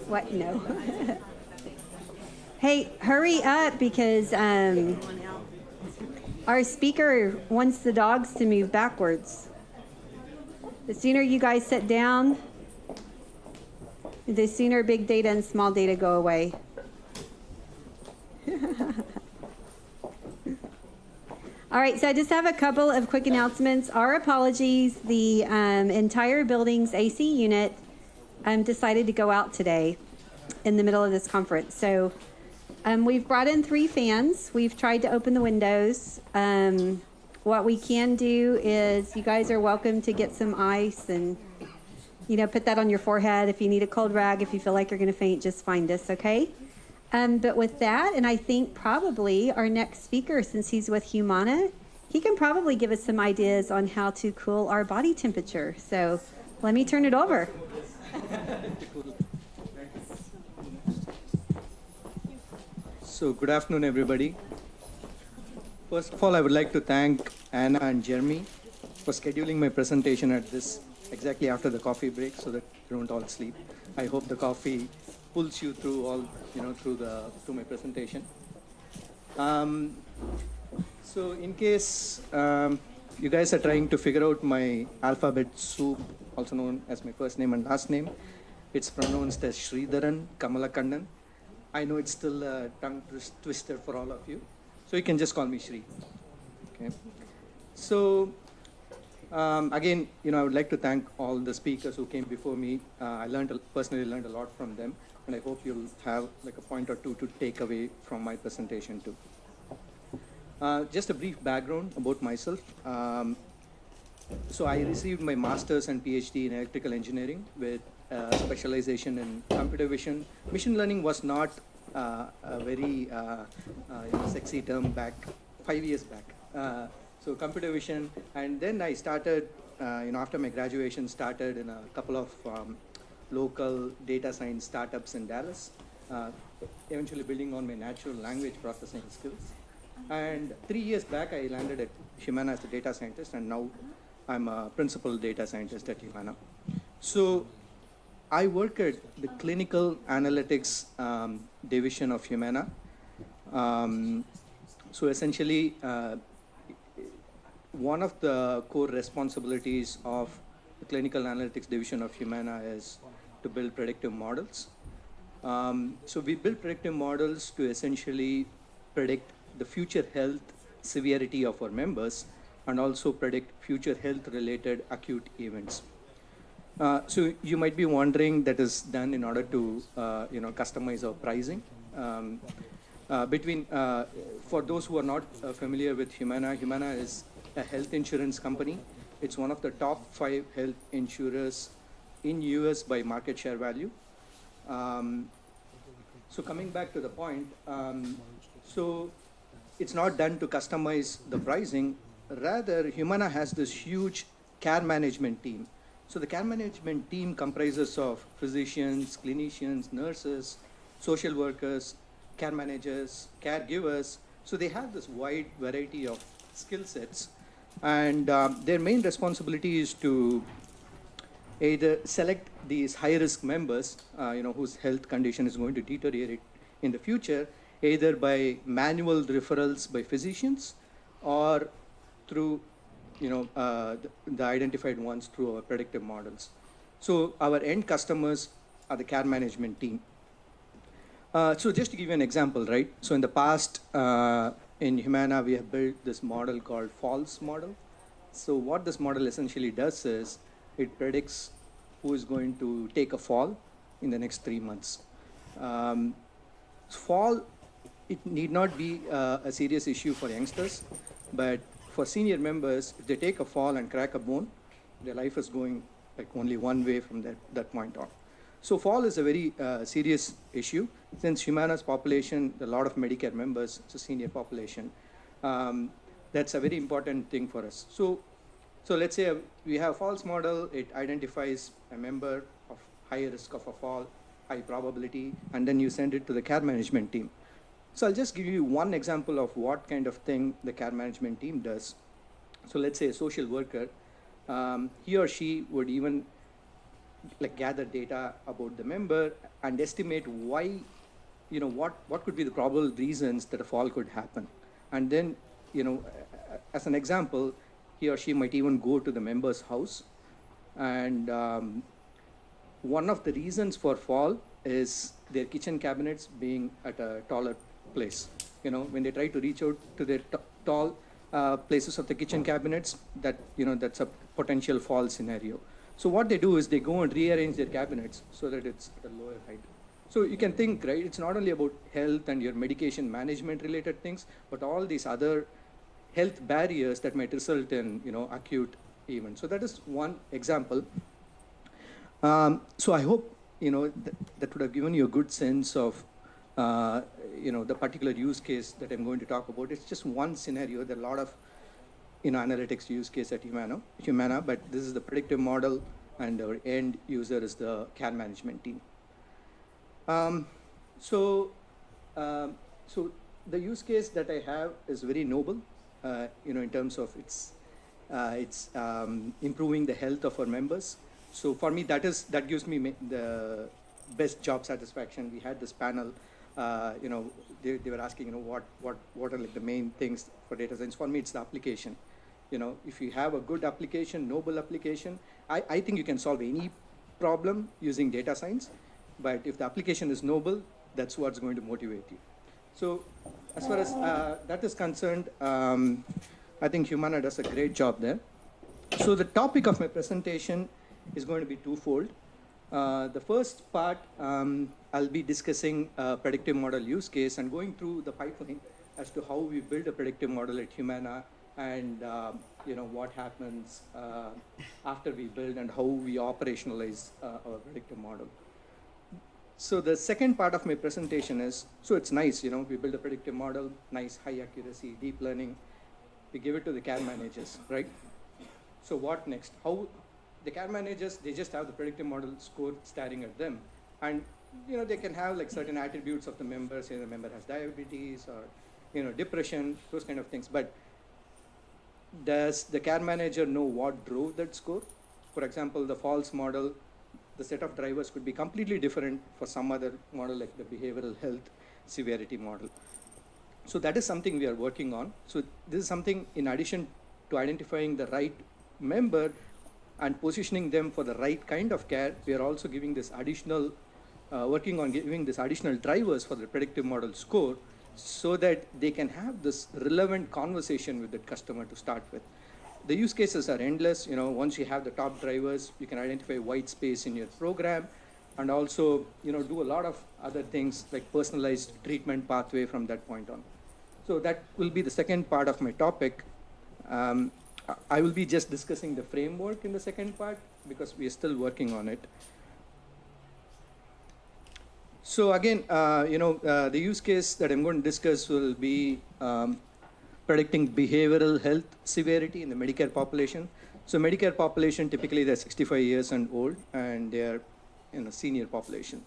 What? No. Hey, hurry up because our speaker wants the dogs to move backwards. The sooner you guys sit down, the sooner big data and small data go away. All right, so I just have a couple of quick announcements. Our apologies, the entire building's AC unit decided to go out today in the middle of this conference. So we've brought in 3 fans. We've tried to open the windows. What we can do is you guys are welcome to get some ice and, you know, put that on your forehead. If you need a cold rag, if you feel like you're going to faint, just find us, okay? But with that, and I think probably our next speaker, since he's with Humana, he can probably give us some ideas on how to cool our body temperature. So let me turn it over. So good afternoon, everybody. First of all, I would like to thank Anna and Jeremy for scheduling my presentation at this exactly after the coffee break so that you don't all sleep. I hope the coffee pulls you through all, through my presentation. So in case you guys are trying to figure out my alphabet soup, also known as my first name and last name, it's pronounced as Sridharan, Kamalakannan. I know it's still a tongue twister for all of you, so you can just call me Shri. Okay. So again, I would like to thank all the speakers who came before me. I personally learned a lot from them, and I hope you'll have like a point or two to take away from my presentation too. Just a brief background about myself. So I received my master's and PhD in electrical engineering with specialization in computer vision. Machine learning was not a very sexy term back 5 years back. So computer vision, and then I started, after my graduation, started in a couple of local data science startups in Dallas, eventually building on my natural language processing skills. And 3 years back, I landed at Humana as a data scientist, and now I'm a principal data scientist at Humana. So I work at the clinical analytics division of Humana. So essentially, one of the core responsibilities of the clinical analytics division of Humana is to build predictive models. So we build predictive models to essentially predict the future health severity of our members and also predict future health-related acute events. So you might be wondering that is done in order to customize our pricing. For those who are not familiar with Humana, Humana is a health insurance company. It's one of the top 5 health insurers in US by market share value. So coming back to the point, so it's not done to customize the pricing. Rather, Humana has this huge care management team. So the care management team comprises of physicians, clinicians, nurses, social workers, care managers, caregivers. So they have this wide variety of skill sets. And their main responsibility is to either select these high-risk members, whose health condition is going to deteriorate in the future, either by manual referrals by physicians or through the identified ones through our predictive models. So our end customers are the care management team. So just to give you an example, right? So in the past, in Humana, we have built this model called falls model. So what this model essentially does is it predicts who is going to take a fall in the next 3 months. Fall, it need not be a serious issue for youngsters, but for senior members, if they take a fall and crack a bone, their life is going like only one way from that point on. So fall is a very serious issue. Since Humana's population, a lot of Medicare members, it's a senior population, that's a very important thing for us. So let's say we have a falls model, it identifies a member of high risk of a fall, high probability, and then you send it to the care management team. So I'll just give you one example of what kind of thing the care management team does. So let's say a social worker, he or she would even like gather data about the member and estimate why, what could be the probable reasons that a fall could happen. And then, as an example, he or she might even go to the member's house. And one of the reasons for fall is their kitchen cabinets being at a taller place. When they try to reach out to their tall places of the kitchen cabinets, that's a potential fall scenario. So what they do is they go and rearrange their cabinets so that it's at a lower height. So you can think, right, it's not only about health and your medication management related things, but all these other health barriers that might result in, acute events. So that is one example. So I hope, that would have given you a good sense of, the particular use case that I'm going to talk about. It's just one scenario. There are a lot of, analytics use case at Humana, but this is the predictive model, and our end user is the care management team. So the use case that I have is very noble, in terms of it's improving the health of our members. So for me, that gives me the best job satisfaction. We had this panel, they were asking, what are like the main things for data science. For me, it's the application. If you have a good application, noble application, I think you can solve any problem using data science. But if the application is noble, that's what's going to motivate you. So as far as that is concerned, I think Humana does a great job there. So the topic of my presentation is going to be twofold. The first part, I'll be discussing a predictive model use case and going through the pipeline as to how we build a predictive model at Humana, and what happens after we build and how we operationalize our predictive model. So the second part of my presentation is, so it's nice, we build a predictive model, nice high accuracy, deep learning. We give it to the care managers, right? So what next? How the care managers, they just have the predictive model score staring at them. And they can have like certain attributes of the member, say the member has diabetes or depression, those kind of things. But does the care manager know what drove that score? For example, the false model, the set of drivers could be completely different for some other model, like the behavioral health severity model. So that is something we are working on. So this is something, in addition to identifying the right member and positioning them for the right kind of care, we are also giving this additional, working on giving this additional drivers for the predictive model score, so that they can have this relevant conversation with the customer to start with. The use cases are endless. Once you have the top drivers, you can identify white space in your program, and also, do a lot of other things like personalized treatment pathway from that point on. So that will be the second part of my topic. I will be just discussing the framework in the second part because we are still working on it. So again, the use case that I'm going to discuss will be predicting behavioral health severity in the Medicare population. So Medicare population, typically they're 65 years and old, and they're in a senior population.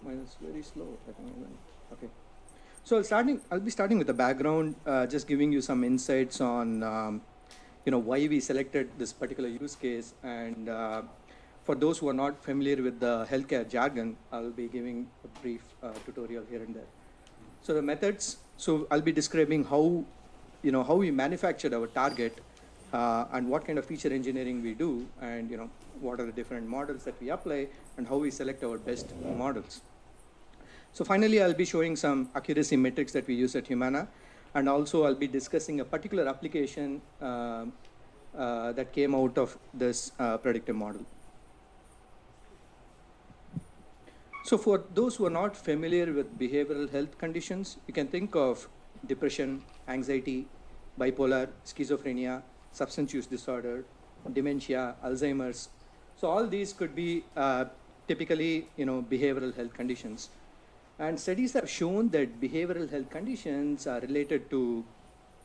Mine is very slow. Okay. So I'll be starting with the background, just giving you some insights on why we selected this particular use case. And for those who are not familiar with the healthcare jargon, I'll be giving a brief tutorial here and there. So the methods, so I'll be describing how we manufactured our target, and what kind of feature engineering we do, and what are the different models that we apply, and how we select our best models. So finally, I'll be showing some accuracy metrics that we use at Humana, and also I'll be discussing a particular application that came out of this predictive model. So for those who are not familiar with behavioral health conditions, you can think of depression, anxiety, bipolar, schizophrenia, substance use disorder, dementia, Alzheimer's. So all these could be typically behavioral health conditions. And studies have shown that behavioral health conditions are related to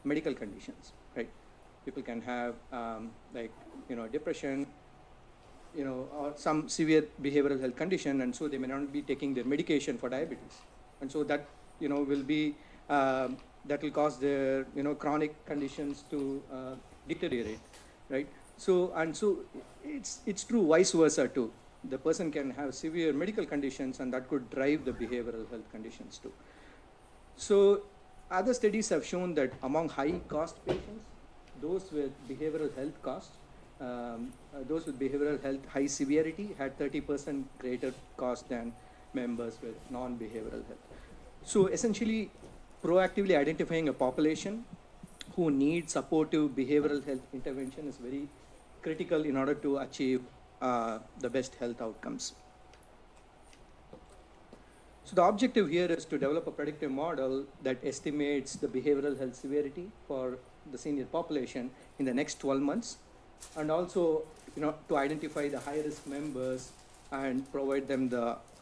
medical conditions, right? People can have depression, or some severe behavioral health condition, and so they may not be taking their medication for diabetes. And so that will be, that will cause their, chronic conditions to deteriorate, right? So it's true vice versa too. The person can have severe medical conditions and that could drive the behavioral health conditions too. So other studies have shown that among high cost patients, those with behavioral health costs, those with behavioral health high severity had 30% greater cost than members with non-behavioral health. So essentially, proactively identifying a population who need supportive behavioral health intervention is very critical in order to achieve the best health outcomes. So the objective here is to develop a predictive model that estimates the behavioral health severity for the senior population in the next 12 months, and also, to identify the high-risk members and provide them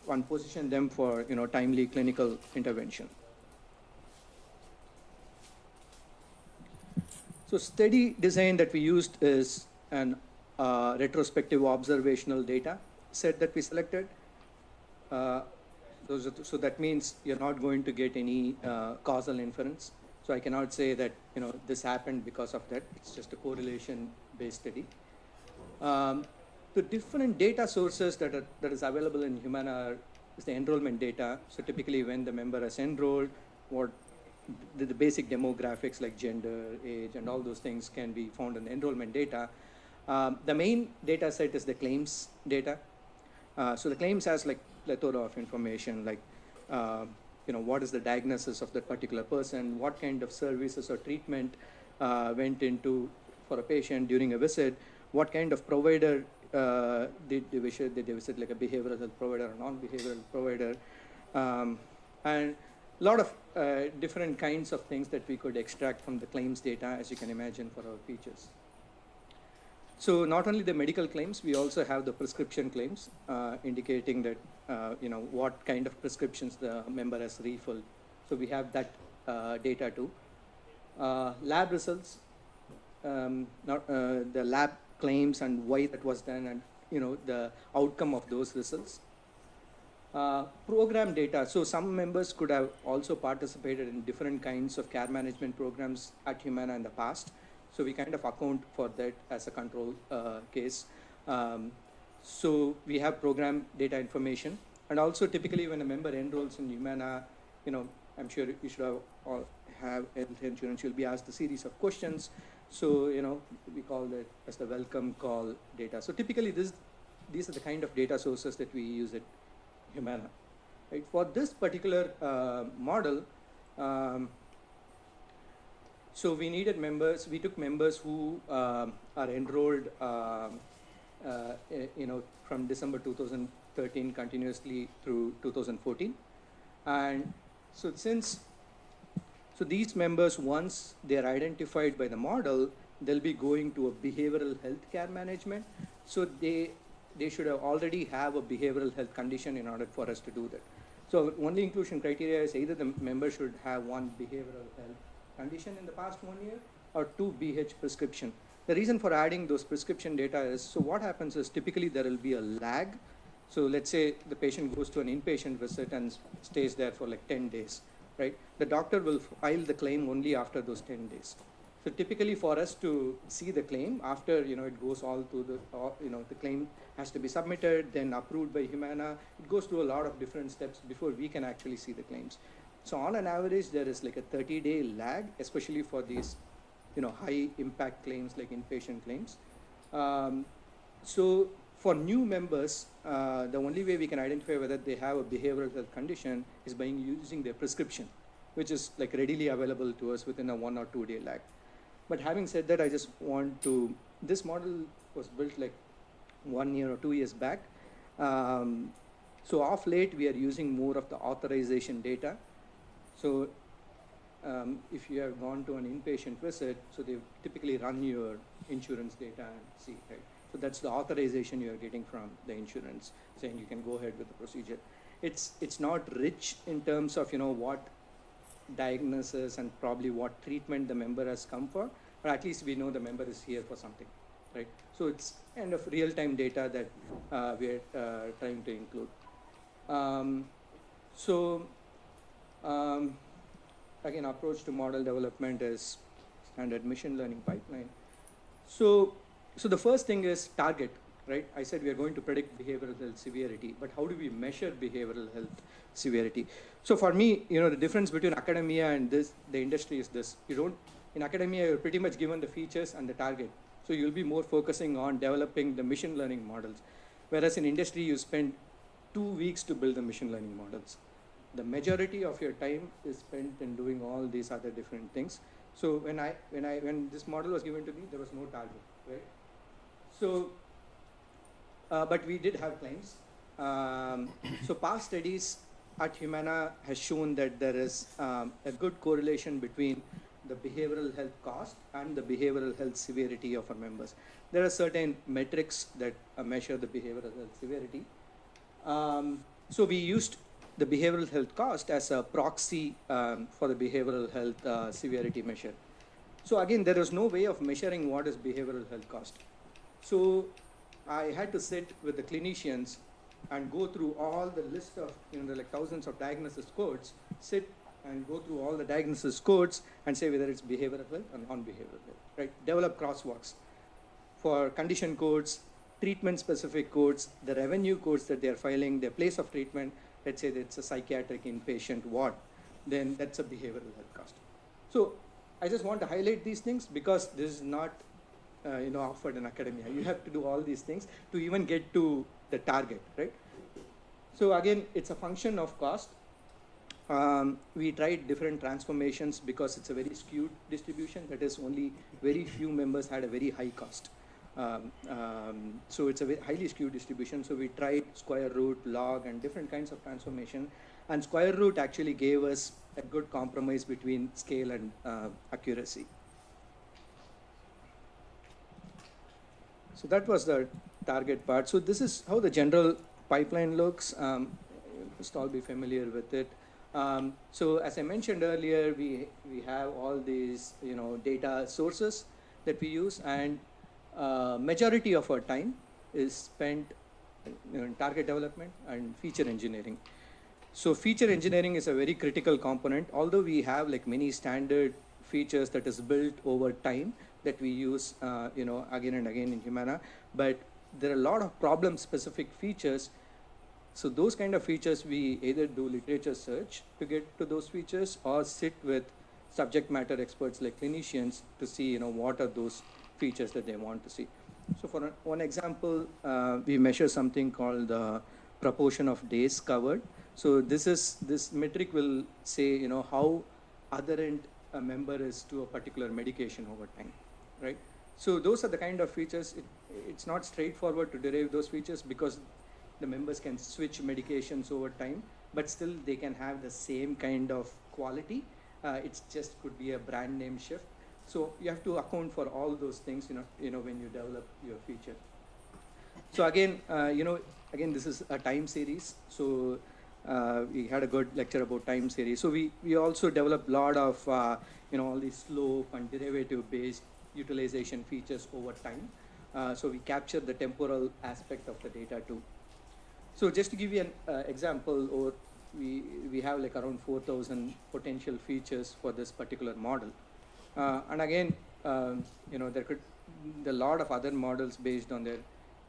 and position them for, timely clinical intervention. So study design that we used is an retrospective observational data set that we selected. So that means you're not going to get any causal inference. So I cannot say that this happened because of that. It's just a correlation-based study. The different data sources that is available in Humana is the enrollment data. So typically when the member has enrolled, what the basic demographics like gender, age, and all those things can be found in the enrollment data. The main data set is the claims data. So the claims has like plethora of information, like what is the diagnosis of that particular person, what kind of services or treatment went into for a patient during a visit, what kind of provider did they visit, like a behavioral health provider or non-behavioral provider, and a lot of different kinds of things that we could extract from the claims data, as you can imagine, for our features. So not only the medical claims, we also have the prescription claims, indicating that what kind of prescriptions the member has refilled. So we have that data too. Lab results, the lab claims and why that was done, and the outcome of those results. Program data. So some members could have also participated in different kinds of care management programs at Humana in the past. So we kind of account for that as a control case. So we have program data information. And also typically when a member enrolls in Humana, I'm sure you should have health insurance, you'll be asked a series of questions. So, we call that as the welcome call data. So typically these are the kind of data sources that we use at Humana. Right? For this particular model, so we needed members, we took members who are enrolled from December 2013 continuously through 2014. And so these members, once they're identified by the model, they'll be going to a behavioral health care management. So they should have already have a behavioral health condition in order for us to do that. So only inclusion criteria is either the member should have one behavioral health condition in the past 1 year or 2 BH prescription. The reason for adding those prescription data is, so what happens is typically there will be a lag. So let's say the patient goes to an inpatient visit and stays there for like 10 days, right? The doctor will file the claim only after those 10 days. So typically for us to see the claim after, it goes all to the claim has to be submitted, then approved by Humana. It goes through a lot of different steps before we can actually see the claims. So on an average, there is like a 30-day lag, especially for these, high impact claims like inpatient claims. So for new members, the only way we can identify whether they have a behavioral health condition is by using their prescription, which is like readily available to us within a 1 or 2 day lag. But having said that, I just want to, this model was built like 1 year or 2 years back. So of late, we are using more of the authorization data. So if you have gone to an inpatient visit, so they typically run your insurance data and see, right? So that's the authorization you are getting from the insurance, saying you can go ahead with the procedure. It's not rich in terms of, what diagnosis and probably what treatment the member has come for, but at least we know the member is here for something, right? So it's kind of real-time data that we're trying to include. So Um, Again, approach to model development is standard machine learning pipeline. So the first thing is target, right? I said we are going to predict behavioral health severity, but how do we measure behavioral health severity? So for me, the difference between academia and the industry is this. In academia, you're pretty much given the features and the target. So you'll be more focusing on developing the machine learning models. Whereas in industry, you spend 2 weeks to build the machine learning models. The majority of your time is spent in doing all these other different things. So when this model was given to me, there was no target, right? So, but we did have claims. So past studies at Humana has shown that there is a good correlation between the behavioral health cost and the behavioral health severity of our members. There are certain metrics that measure the behavioral health severity. So we used the behavioral health cost as a proxy for the behavioral health severity measure. So again, there is no way of measuring what is behavioral health cost. So I had to sit with the clinicians and go through all the list of, like thousands of diagnosis codes, sit and go through all the diagnosis codes and say whether it's behavioral health or non-behavioral health, right? Develop crosswalks for condition codes, treatment-specific codes, the revenue codes that they're filing, their place of treatment. Let's say that it's a psychiatric inpatient ward, then that's a behavioral health cost. So I just want to highlight these things because this is not offered in academia. You have to do all these things to even get to the target, right? So again, it's a function of cost. We tried different transformations because it's a very skewed distribution. That is, only very few members had a very high cost. So it's a very highly skewed distribution. So we tried square root, log, and different kinds of transformation. And square root actually gave us a good compromise between scale and accuracy. So that was the target part. So this is how the general pipeline looks. Must all be familiar with it. So as I mentioned earlier, we have all these data sources that we use, and majority of our time is spent in target development and feature engineering. So feature engineering is a very critical component. Although we have like many standard features that is built over time that we use again and again in Humana, but there are a lot of problem-specific features. So those kind of features, we either do literature search to get to those features or sit with subject matter experts like clinicians to see what are those features that they want to see. So for one example, we measure something called the proportion of days covered. So this metric will say how adherent a member is to a particular medication over time, right? So those are the kind of features. It's not straightforward to derive those features because the members can switch medications over time, but still they can have the same kind of quality. It's just could be a brand name shift. So you have to account for all those things, when you develop your feature. So again, again, this is a time series. So we had a good lecture about time series. So we also developed a lot of, all these slope and derivative-based utilization features over time. So we capture the temporal aspect of the data too. So just to give you an example, or we have like around 4,000 potential features for this particular model. And again, there could be a lot of other models based on their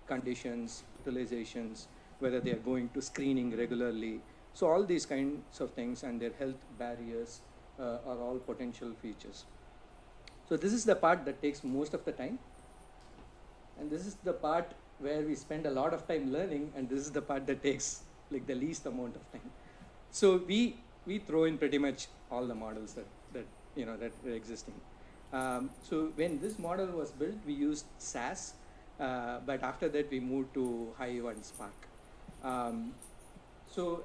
conditions, utilizations, whether they are going to screening regularly. So all these kinds of things and their health barriers are all potential features. So this is the part that takes most of the time. And this is the part where we spend a lot of time learning, and this is the part that takes like the least amount of time. So we throw in pretty much all the models that are existing. So when this model was built, we used SAS, but after that we moved to Hive and Spark. So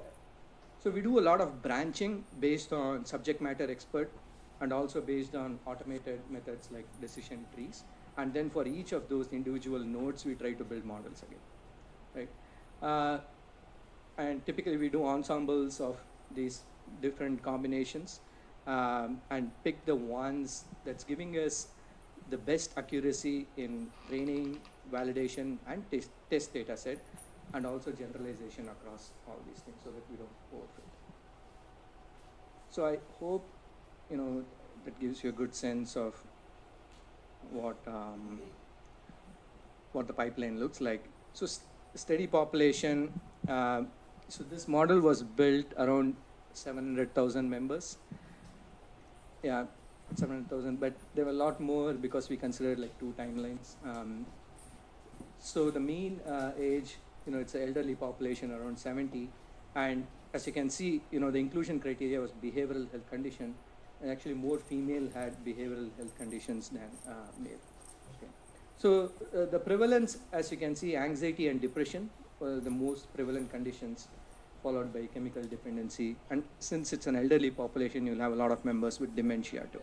we do a lot of branching based on subject matter expert and also based on automated methods like decision trees. And then for each of those individual nodes, we try to build models again, right? And typically we do ensembles of these different combinations and pick the ones that's giving us the best accuracy in training, validation, and test data set, and also generalization across all these things so that we don't overfit. So I hope, that gives you a good sense of what the pipeline looks like. So steady population. So this model was built around 700,000 members. Yeah, 700,000, but there were a lot more because we considered like 2 timelines. So the mean age, it's an elderly population around 70, and as you can see, the inclusion criteria was behavioral health condition, and actually more female had behavioral health conditions than male. Okay. So the prevalence, as you can see, anxiety and depression were the most prevalent conditions, followed by chemical dependency. And since it's an elderly population, you'll have a lot of members with dementia too.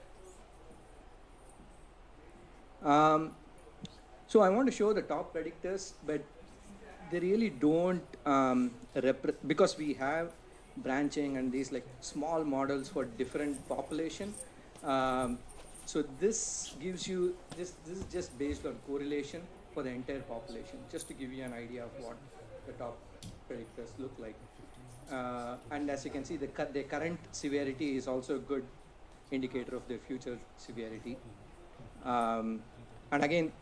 So I want to show the top predictors, but they really don't, because we have branching and these like small models for different population. So this gives you, this is just based on correlation for the entire population, just to give you an idea of what the top predictors look like. And as you can see, the current severity is also a good indicator of their future severity. And again,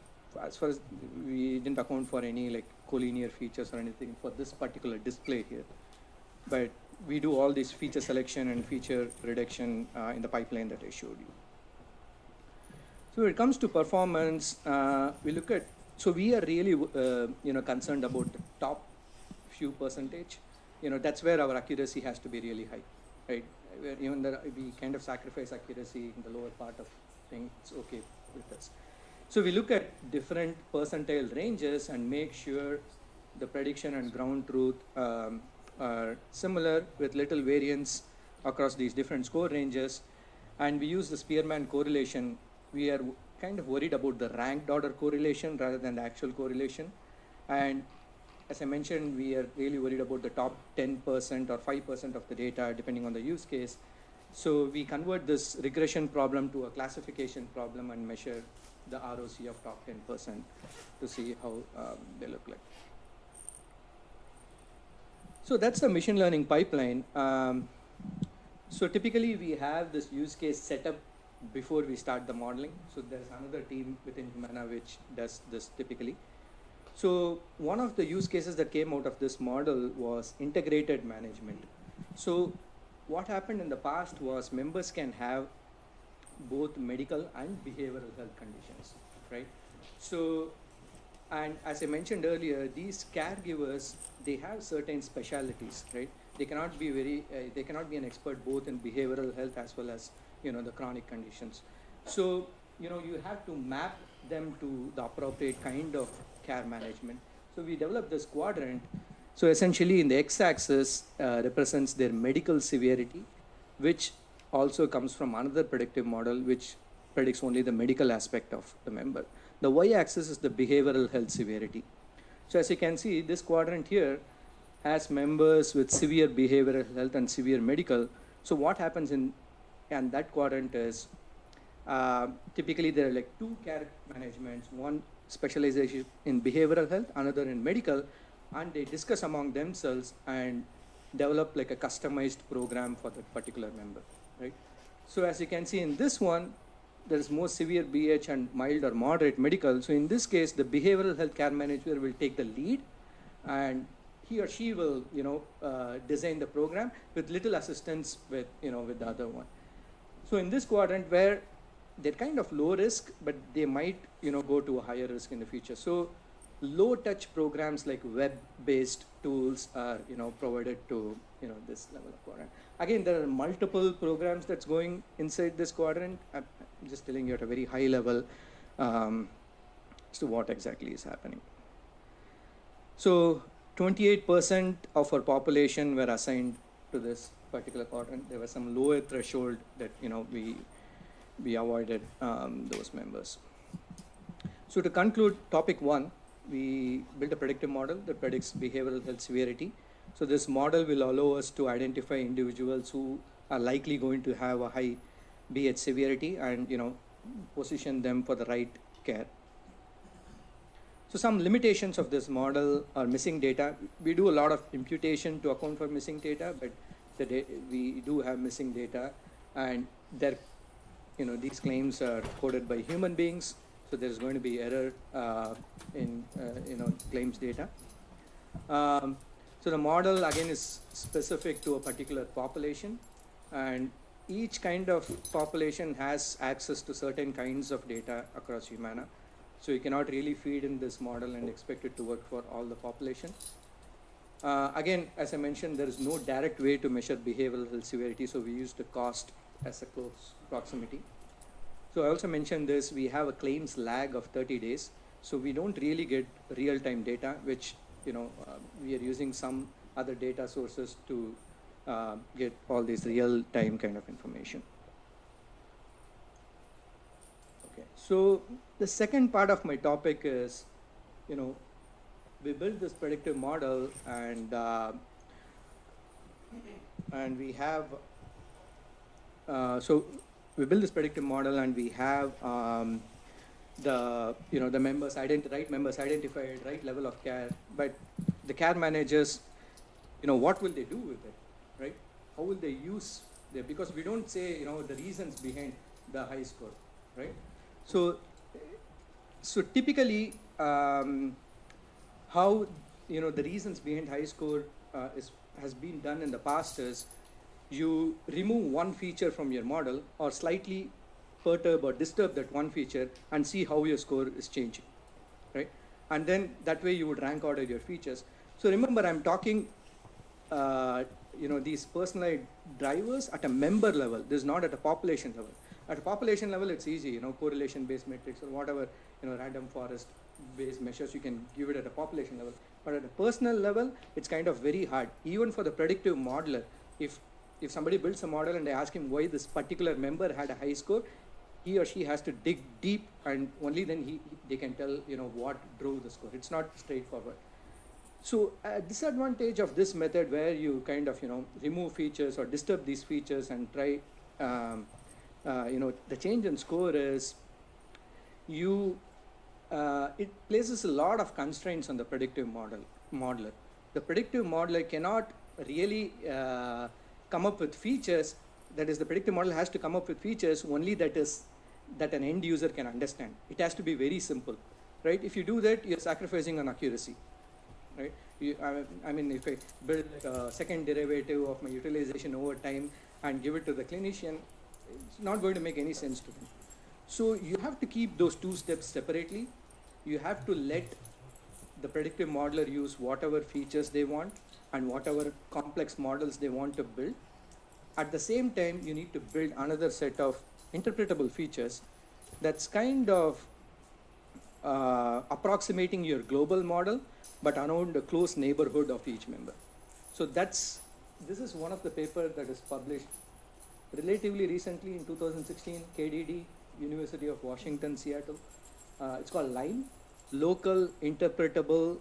as far as we didn't account for any like collinear features or anything for this particular display here, but we do all this feature selection and feature reduction in the pipeline that I showed you. So when it comes to performance, we look at, so we are really concerned about the top few percentage. That's where our accuracy has to be really high, right? Where even we kind of sacrifice accuracy in the lower part of things, it's okay with us. So we look at different percentile ranges and make sure the prediction and ground truth are similar with little variance across these different score ranges. And we use the Spearman correlation. We are kind of worried about the ranked order correlation rather than the actual correlation. And as I mentioned, we are really worried about the top 10% or 5% of the data, depending on the use case. So we convert this regression problem to a classification problem and measure the ROC of top 10% to see how they look like. So that's the machine learning pipeline. So typically we have this use case set up before we start the modeling. So there's another team within Humana which does this typically. So one of the use cases that came out of this model was integrated management. So what happened in the past was members can have both medical and behavioral health conditions, right? So, and as I mentioned earlier, these caregivers, they have certain specialties, right? They cannot be they cannot be an expert both in behavioral health as well as, the chronic conditions. So, you have to map them to the appropriate kind of care management. So we developed this quadrant. So essentially in the x-axis represents their medical severity, which also comes from another predictive model which predicts only the medical aspect of the member. The y-axis is the behavioral health severity. So as you can see, this quadrant here has members with severe behavioral health and severe medical. So what happens in that quadrant is typically there are like 2 care managements, one specialization in behavioral health, another in medical, and they discuss among themselves and develop like a customized program for that particular member, right? So as you can see in this one, there is more severe BH and mild or moderate medical. So in this case, the behavioral health care manager will take the lead, and he or she will, design the program with little assistance with, with the other one. So in this quadrant where they're kind of low risk, but they might, go to a higher risk in the future. So low touch programs like web-based tools are, provided to, this level of quadrant. Again, there are multiple programs that's going inside this quadrant. I'm just telling you at a very high level as to what exactly is happening. So 28% of our population were assigned to this particular quadrant. There was some lower threshold that, we avoided those members. So to conclude topic 1, we built a predictive model that predicts behavioral health severity. So this model will allow us to identify individuals who are likely going to have a high BH severity and, position them for the right care. So some limitations of this model are missing data. We do a lot of imputation to account for missing data, but we do have missing data, and there, these claims are coded by human beings, so there's going to be error in claims data. So the model again is specific to a particular population, and each kind of population has access to certain kinds of data across Humana. So you cannot really feed in this model and expect it to work for all the population. Again, as I mentioned, there is no direct way to measure behavioral health severity, so we use the cost as a close proximity. So I also mentioned this, we have a claims lag of 30 days, so we don't really get real-time data, which we are using some other data sources to get all this real-time kind of information. Okay, so the second part of my topic is, we built this predictive model, and we have, so we built this predictive model, and we have the members right members identified, right level of care, but the care managers, what will they do with it, right? How will they use it? Because we don't say the reasons behind the high score, right? So typically, how the reasons behind high score has been done in the past is you remove one feature from your model or slightly perturb or disturb that one feature and see how your score is changing, right? And then that way you would rank order your features. So remember, I'm talking these personalized drivers at a member level. This is not at a population level. At a population level, it's easy, correlation-based metrics or whatever, random forest-based measures, you can give it at a population level. But at a personal level, it's kind of very hard. Even for the predictive modeler, if somebody builds a model and they ask him why this particular member had a high score, he or she has to dig deep, and only then they can tell what drove the score. It's not straightforward. So a disadvantage of this method, where you kind of remove features or disturb these features and try the change in score, is it places a lot of constraints on the predictive modeler. The predictive modeler cannot really come up with features. That is, the predictive model has to come up with features only that an end user can understand. It has to be very simple, right? If you do that, you're sacrificing on accuracy, right? I mean, if I build a second derivative of my utilization over time and give it to the clinician, it's not going to make any sense to them. So you have to keep those two steps separately. You have to let the predictive modeler use whatever features they want and whatever complex models they want to build. At the same time, you need to build another set of interpretable features that's kind of approximating your global model, but around a close neighborhood of each member. So this is one of the papers that is published relatively recently in 2016, KDD, University of Washington, Seattle. It's called LINE, Local Interpretable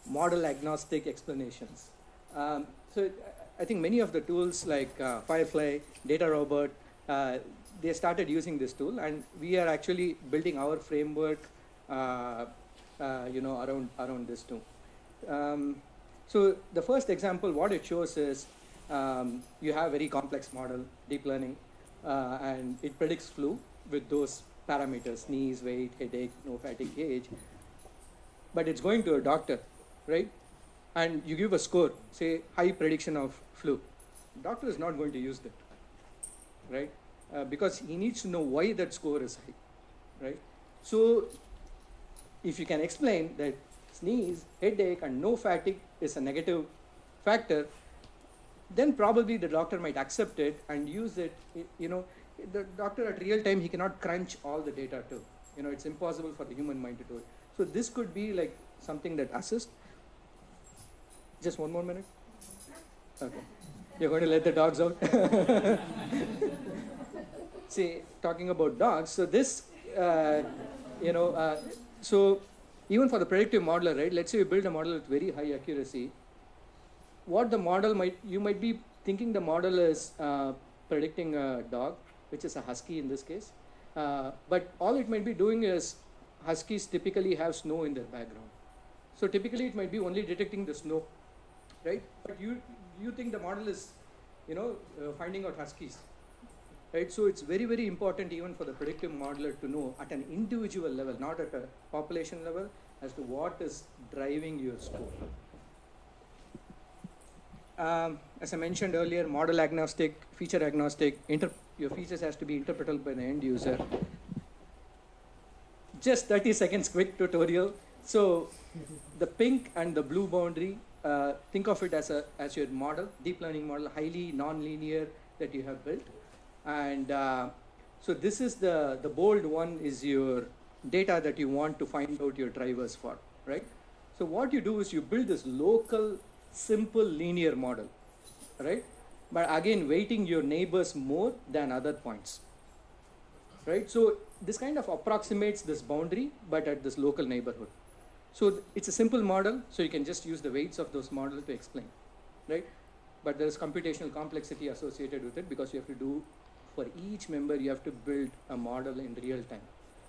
Model Agnostic Explanations. So I think many of the tools like Firefly, Data Robot, they started using this tool, and we are actually building our framework around this too. So the first example, what it shows is you have very complex model, deep learning, and it predicts flu with those parameters: sneeze, weight, headache, no fatigue, age. But it's going to a doctor, right? And you give a score, say high prediction of flu. Doctor is not going to use that, right? Because he needs to know why that score is high, right? So if you can explain that sneeze, headache, and no fatigue is a negative factor, then probably the doctor might accept it and use it. The doctor at real time, he cannot crunch all the data too. It's impossible for the human mind to do it. So this could be like something that assists. Just one more minute. Okay. You're going to let the dogs out? See, talking about dogs, so this, so even for the predictive modeler, right? Let's say you build a model with very high accuracy. What the model you might be thinking the model is predicting a dog, which is a husky in this case. But all it might be doing is, huskies typically have snow in their background. So typically it might be only detecting the snow, right? But you think the model is finding out huskies. Right, so it's very, very important even for the predictive modeler to know at an individual level, not at a population level, as to what is driving your score. As I mentioned earlier, model agnostic, feature agnostic, your features has to be interpretable by the end user. Just 30 seconds quick tutorial. So the pink and the blue boundary, think of it as your model, deep learning model, highly non-linear that you have built. And so this is the bold one is your data that you want to find out your drivers for, right? So what you do is you build this local, simple linear model, right? But again, weighting your neighbors more than other points, right? So this kind of approximates this boundary, but at this local neighborhood. So it's a simple model, so you can just use the weights of those models to explain, right? But there's computational complexity associated with it because you have to do, for each member, you have to build a model in real time.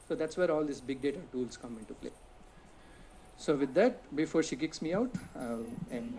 So that's where all these big data tools come into play. So with that, before she kicks me out, I'll end.